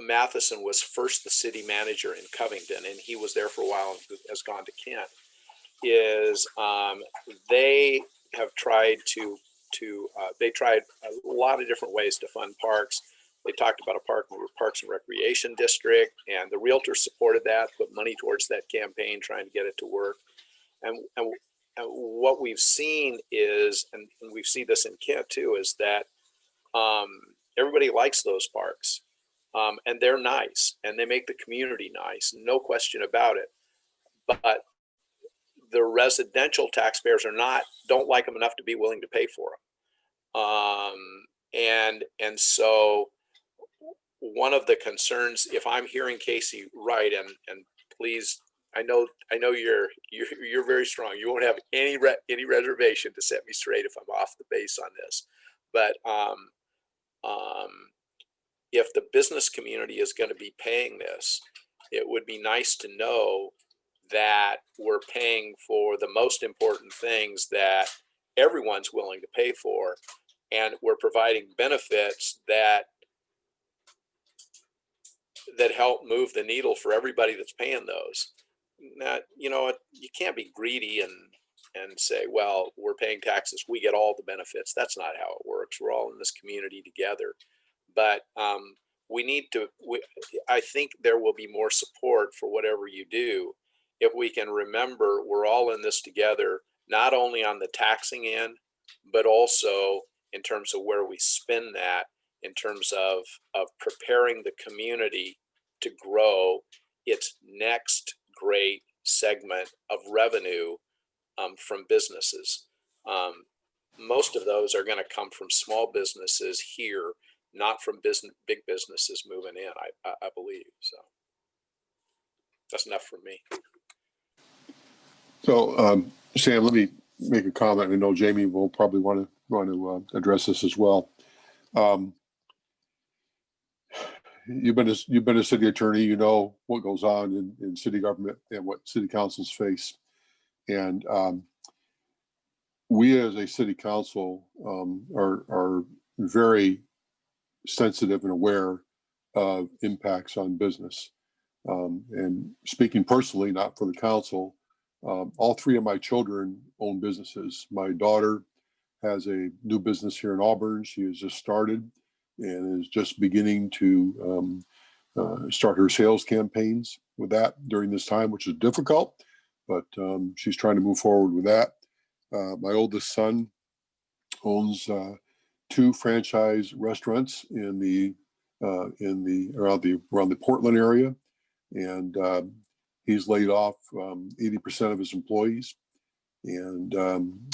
Matheson was first the city manager in Covington, and he was there for a while and has gone to Kent, is they have tried they tried a lot of different ways to fund parks. They talked about a parks and recreation district, and the realtors supported that, put money towards that campaign, trying to get it to work. And what we've seen is, and we see this in Kent too, is that everybody likes those parks, and they're nice, and they make the community nice, no question about it. But the residential taxpayers don't like them enough to be willing to pay for them. And so one of the concerns, if I'm hearing Casey right, and please, I know you're very strong. You won't have any reservation to set me straight if I'm off the base on this. But if the business community is going to be paying this, it would be nice to know that we're paying for the most important things that everyone's willing to pay for, and we're providing benefits that help move the needle for everybody that's paying those. Now, you can't be greedy and say, well, we're paying taxes, we get all the benefits. That's not how it works. We're all in this community together. But I think there will be more support for whatever you do if we can remember we're all in this together, not only on the taxing end, but also in terms of where we spend that, in terms of preparing the community to grow its next great segment of revenue from businesses. Most of those are going to come from small businesses here, not from big businesses moving in, I believe. So that's enough for me. So, Sam, let me make a comment. I know Jamie will probably want to address this as well. You've been a city attorney. You know what goes on in city government and what city councils face. And we as a city council are very sensitive and aware impacts on business. And speaking personally, not for the council, all three of my children own businesses. My daughter has a new business here in Auburn. She has just started and is just beginning to start her sales campaigns with that during this time, which is difficult, but she's trying to move forward with that. My oldest son owns 2 franchise restaurants in the around the Portland area, and he's laid off 80% of his employees, and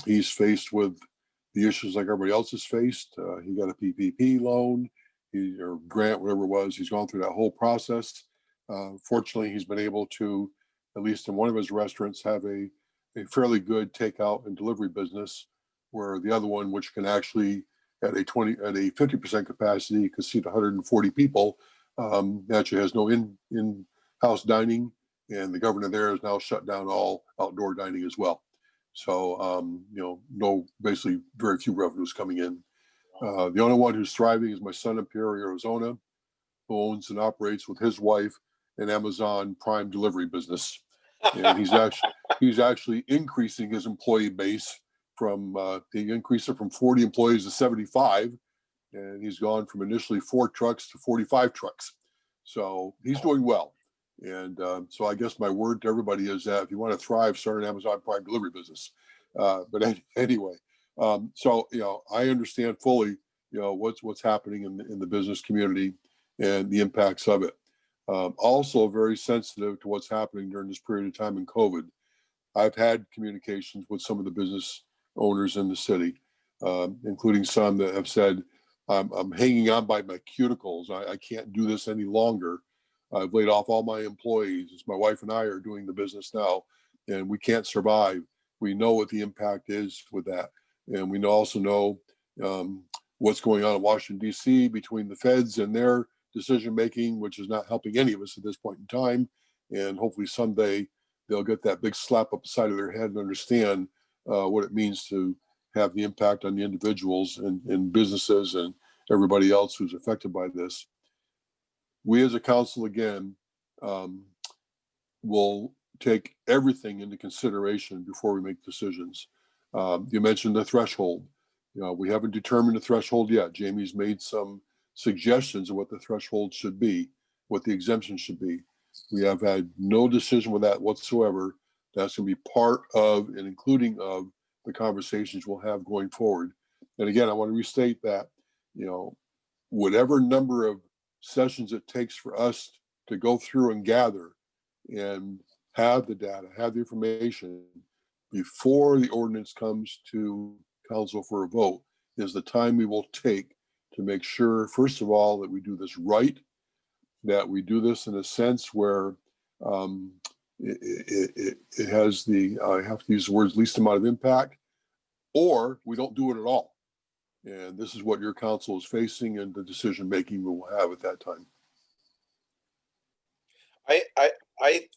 he's faced with the issues like everybody else is faced. He got a PPP loan, or grant, whatever it was. He's gone through that whole process. Fortunately, he's been able to, at least in one of his restaurants, have a fairly good takeout and delivery business, where the other one, which can actually at a 50% capacity, could seat 140 people, actually has no in-house dining, and the governor there has now shut down all outdoor dining as well. So, no, basically very few revenues coming in. The only one who's thriving is my son in Peoria, Arizona, who owns and operates with his wife an Amazon Prime delivery business. And he's actually increasing his employee base from, he increased it from 40 employees to 75. And he's gone from initially 4 trucks to 45 trucks. So he's doing well. And so I guess my word to everybody is that if you want to thrive, start an Amazon Prime delivery business. But anyway, so, I understand fully, what's happening in the business community and the impacts of it. Also very sensitive to what's happening during this period of time in COVID. I've had communications with some of the business owners in the city, including some that have said, I'm hanging on by my cuticles. I can't do this any longer. I've laid off all my employees. It's my wife and I are doing the business now, and we can't survive. We know what the impact is with that. And we also know what's going on in Washington, D.C. between the feds and their decision-making, which is not helping any of us at this point in time. And hopefully someday they'll get that big slap up the side of their head and understand what it means to have the impact on the individuals and businesses and everybody else who's affected by this. We as a council, again, will take everything into consideration before we make decisions. You mentioned the threshold. We haven't determined the threshold yet. Jamie's made some suggestions of what the threshold should be, what the exemption should be. We have had no decision with that whatsoever. That's going to be part of and including of the conversations we'll have going forward. And again, I want to restate that, whatever number of sessions it takes for us to go through and gather and have the data, have the information before the ordinance comes to council for a vote, is the time we will take to make sure, first of all, that we do this right, that we do this in a sense where it has the, I have to use the words, least amount of impact, or we don't do it at all. And this is what your council is facing and the decision making we will have at that time. I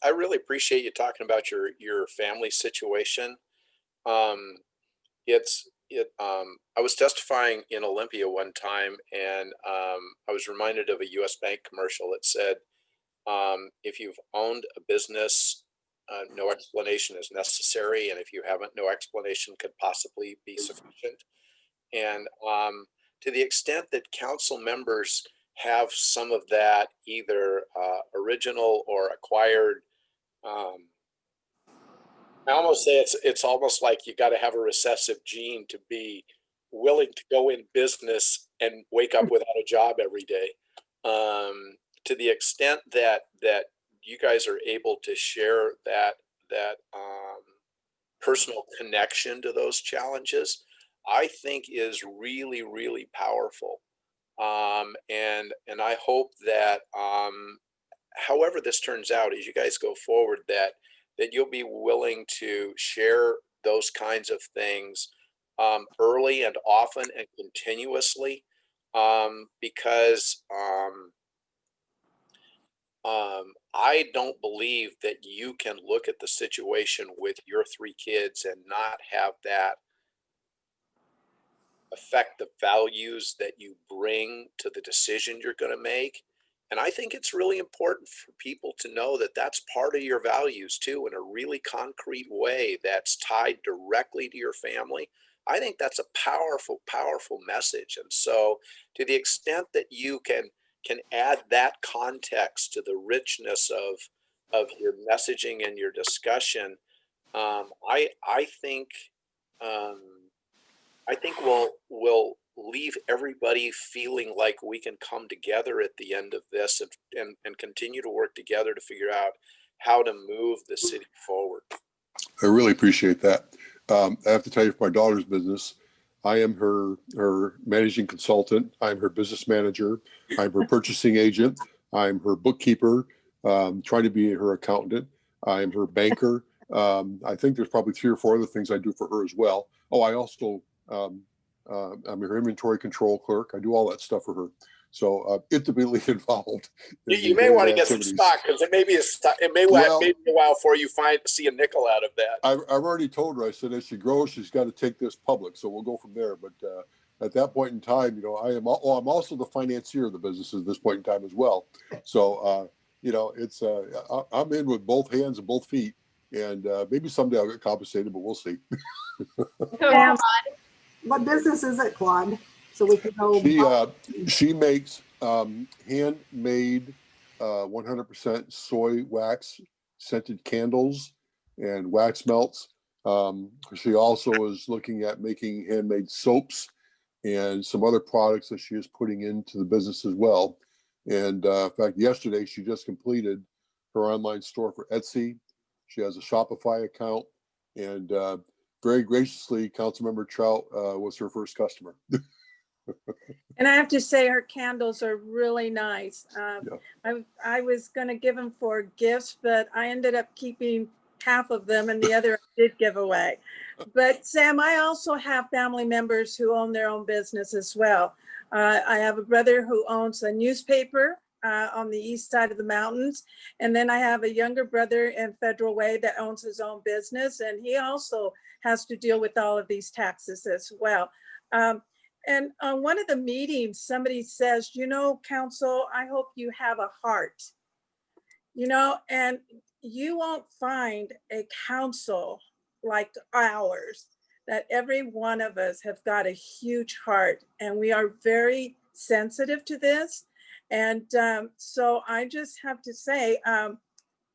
really appreciate you talking about your family situation. I was testifying in Olympia one time, and I was reminded of a U.S. Bank commercial that said, if you've owned a business, no explanation is necessary, and if you haven't, no explanation could possibly be sufficient. And to the extent that council members have some of that, either original or acquired, I almost say it's almost like you got to have a recessive gene to be willing to go in business and wake up without a job every day. To the extent that you guys are able to share that personal connection to those challenges, I think is really, really powerful. And I hope that however this turns out, as you guys go forward, that you'll be willing to share those kinds of things early and often and continuously, because I don't believe that you can look at the situation with your 3 kids and not have that affect the values that you bring to the decision you're going to make. And I think it's really important for people to know that that's part of your values too, in a really concrete way that's tied directly to your family. I think that's a powerful, powerful message. And so to the extent that you can add that context to the richness of your messaging and your discussion, I think we'll leave everybody feeling like we can come together at the end of this and continue to work together to figure out how to move the city forward. I really appreciate that. I have to tell you, for my daughter's business, I am her managing consultant. I'm her business manager. I'm her purchasing agent. I'm her bookkeeper, trying to be her accountant. I'm her banker. I think there's probably 3 or 4 other things I do for her as well. Oh, I also, I'm her inventory control clerk. I do all that stuff for her. So intimately involved. You may want to get some stock, because it may be be a while before you see a nickel out of that. I've already told her. I said as she grows, she's got to take this public. So we'll go from there. But at that point in time, you know, I'm also the financier of the business at this point in time as well. So you know, it's I'm in with both hands and both feet, and maybe someday I'll get compensated, but we'll see. What business is it, Claude? So we can go. She makes handmade 100% soy wax scented candles and wax melts. She also is looking at making handmade soaps and some other products that she is putting into the business as well. And in fact, yesterday she just completed her online store for Etsy. She has a Shopify account, and very graciously, Councilmember Trout was her first customer. And I have to say, her candles are really nice. I was going to give them for gifts, but I ended up keeping half of them, and the other I did give away. But Sam, I also have family members who own their own business as well. I have a brother who owns a newspaper on the east side of the mountains. And then I have a younger brother in Federal Way that owns his own business. And he also has to deal with all of these taxes as well. And on one of the meetings, somebody says, you know, council, I hope you have a heart, you know, and you won't find a council like ours, that every one of us have got a huge heart, and we are very sensitive to this. And so I just have to say,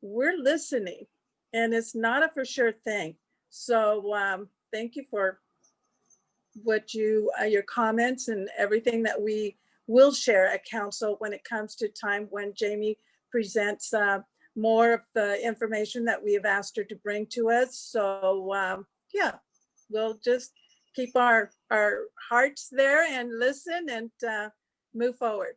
we're listening, and it's not a for sure thing. So thank you for what your comments and everything that we will share at council when it comes to time when Jamie presents more of the information that we have asked her to bring to us. So yeah, we'll just keep our hearts there and listen and move forward.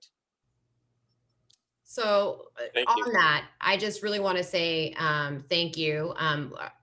So on that, I just really want to say thank you,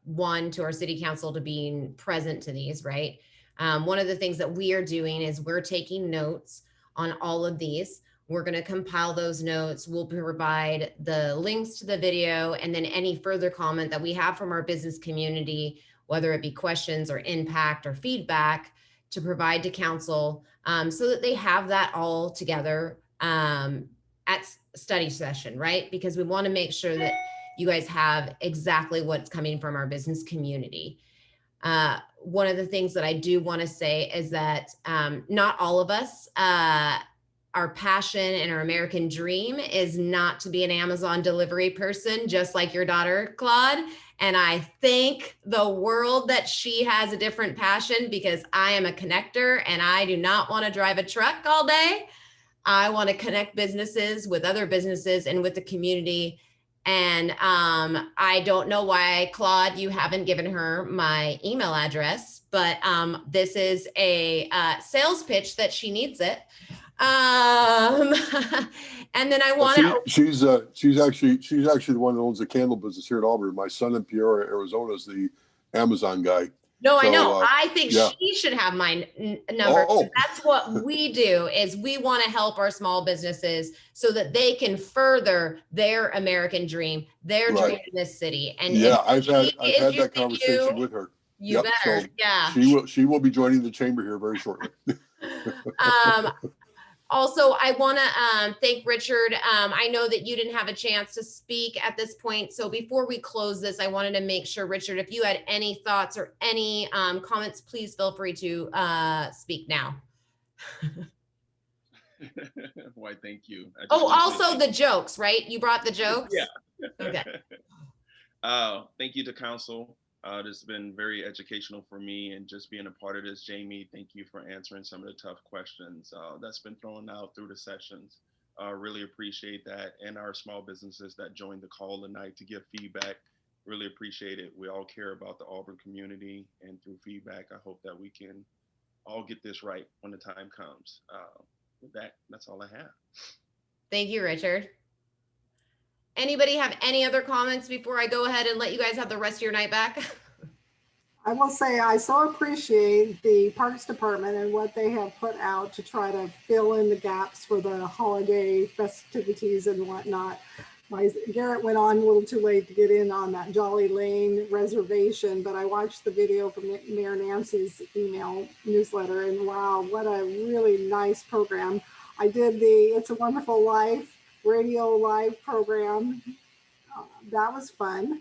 one, to our city council to being present to these, right? One of the things that we are doing is we're taking notes on all of these. We're going to compile those notes. We'll provide the links to the video, and then any further comment that we have from our business community, whether it be questions or impact or feedback, to provide to council so that they have that all together at study session, right? Because we want to make sure that you guys have exactly what's coming from our business community. One of the things that I do want to say is that not all of us, our passion and our American dream is not to be an Amazon delivery person, just like your daughter, Claude. And I thank the world that she has a different passion, because I am a connector and I do not want to drive a truck all day. I want to connect businesses with other businesses and with the community. And I don't know why, Claude, you haven't given her my email address, but this is a sales pitch that she needs it. And then I want to. She's actually the one that owns the candle business here in Auburn. My son in Peoria, Arizona, is the Amazon guy. No, so, I know. I think she should have my number. Oh. That's what we do, is we want to help our small businesses so that they can further their American dream, their dream in this city. And yeah, I've had that conversation with her. You better, so yeah. She will be joining the chamber here very shortly. Also, I want to thank Richard. I know that you didn't have a chance to speak at this point. So before we close this, I wanted to make sure, Richard, if you had any thoughts or any comments, please feel free to speak now. Why, thank you. I just Oh, wanna say also thank the jokes, right? You brought the jokes? Yeah. Okay. Thank you to council. This has been very educational for me, and just being a part of this. Jamie, thank you for answering some of the tough questions that's been thrown out through the sessions. Really appreciate that. And our small businesses that joined the call tonight to give feedback, really appreciate it. We all care about the Auburn community, and through feedback, I hope that we can all get this right when the time comes. With that, that's all I have. Thank you, Richard. Anybody have any other comments before I go ahead and let you guys have the rest of your night back? I will say I so appreciate the Parks Department and what they have put out to try to fill in the gaps for the holiday festivities and whatnot. Garrett went on a little too late to get in on that Jolly Lane reservation, but I watched the video from Mayor Nancy's email newsletter, and wow, what a really nice program. I did the It's a Wonderful Life radio live program. That was fun.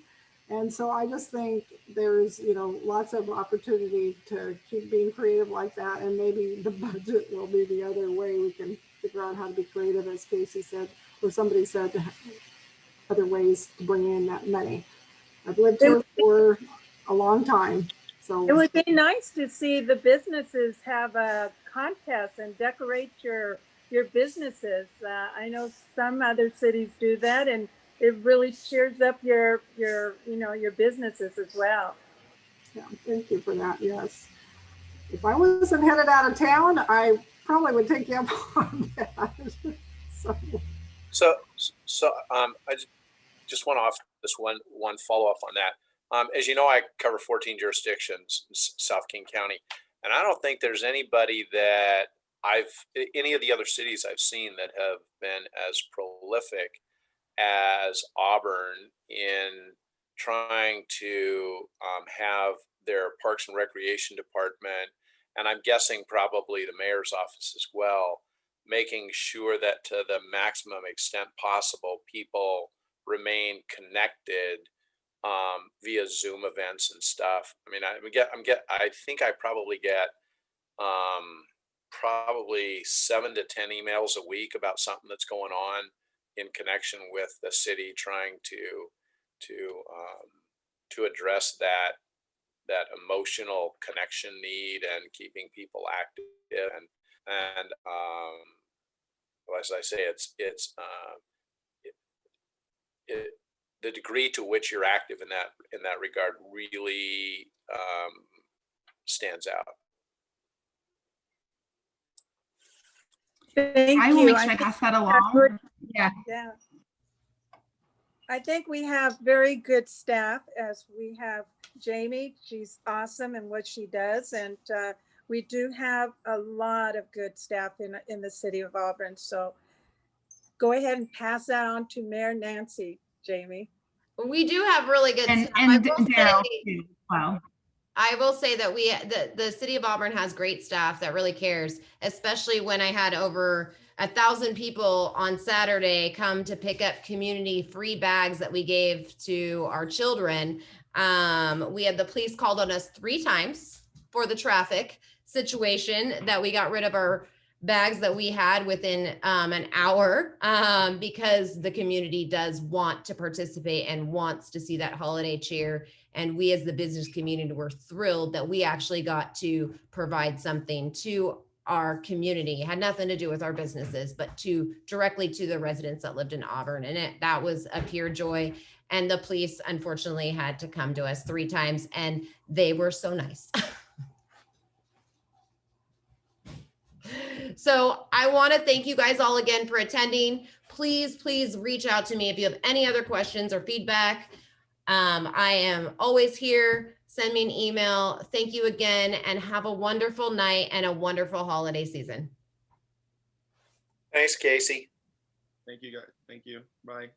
And so I just think there's, lots of opportunity to keep being creative like that. And maybe the budget will be the other way we can figure out how to be creative, as Casey said, or somebody said, other ways to bring in that money. I've lived here for a long time. So It would be nice to see the businesses have a contest and decorate your businesses. I know some other cities do that, and it really cheers up your businesses as well. yeah, thank you for that. Yes. If I wasn't headed out of town, I probably would take you up on that. So I just want to offer this one follow up on that. As you know, I cover 14 jurisdictions in South King County, and I don't think there's anybody that any of the other cities I've seen that have been as prolific as Auburn in trying to have their Parks and Recreation Department, and I'm guessing probably the mayor's office as well, making sure that to the maximum extent possible, people remain connected via Zoom events and stuff. I mean, I think I probably get probably 7 to 10 emails a week about something that's going on in connection with the city trying to address that emotional connection need and keeping people active. And as I say, the degree to which you're active in that regard really stands out. Thank I will you. make sure I pass that along. Yeah. Yeah. I think we have very good staff, as we have Jamie. She's awesome in what she does. And we do have a lot of good staff in the city of Auburn. So go ahead and pass that on to Mayor Nancy, Jamie. We do have really good And staff. I will Daryl say- too. Wow. I will say that the city of Auburn has great staff that really cares, especially when I had over 1,000 people on Saturday come to pick up community free bags that we gave to our children. We had the police called on us 3 times for the traffic situation that we got rid of our bags that we had within an hour because the community does want to participate and wants to see that holiday cheer. And we as the business community were thrilled that we actually got to provide something to our community. It had nothing to do with our businesses, but directly to the residents that lived in Auburn. And that was a pure joy. And the police unfortunately had to come to us 3 times, and they were so nice. So I want to thank you guys all again for attending. Please reach out to me if you have any other questions or feedback. I am always here. Send me an email. Thank you again, and have a wonderful night and a wonderful holiday season. Thanks, Casey. Thank you, guys. Thank you. Bye.